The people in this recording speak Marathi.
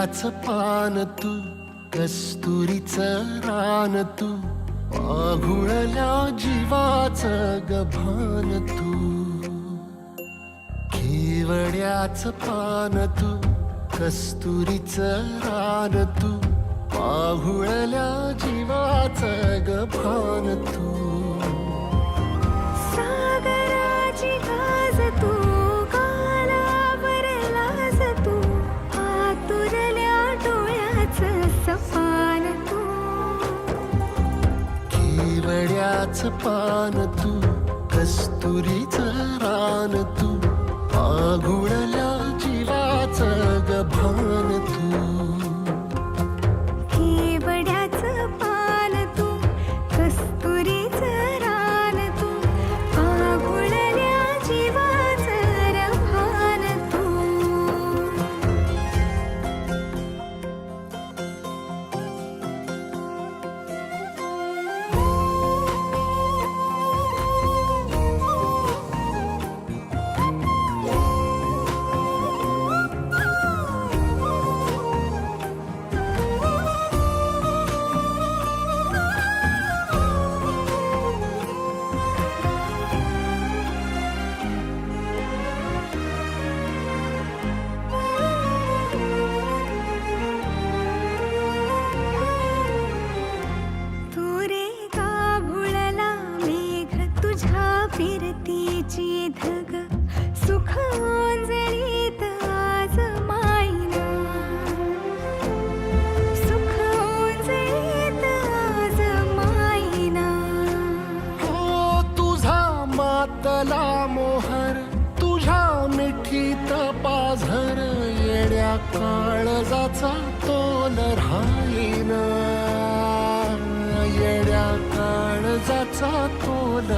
केवड्याचं पान तू, कस्तुरीचं रान तू, पाघुळल्या जीवाचं गभान तू. केवड्याचं पान तू, कस्तुरीचं रान तू, पाघुळल्या जीवाचं गभान तू. सागराची गाज तू, कालावर लाज तू, आतुरल्या डोळ्याचं सपान तू. केवड्याचं पान तू, कस्तुरीचं रान तू, पाघुळल्या जीवाचं गभान तू. केवड्याचं पान तू, कस्तुरीचं रान तू, पाघुळल्या जीवाचं रभान तू. फिरतीची धग सुख ओंजळीत आज मायना. सुख ओंजळीत आज मायना. हो तुझा मातला मोहर, तुझ्या मिठीत पाझर, येड्या काळजाचा तोल राहीना. येड्या काळजाचा तोल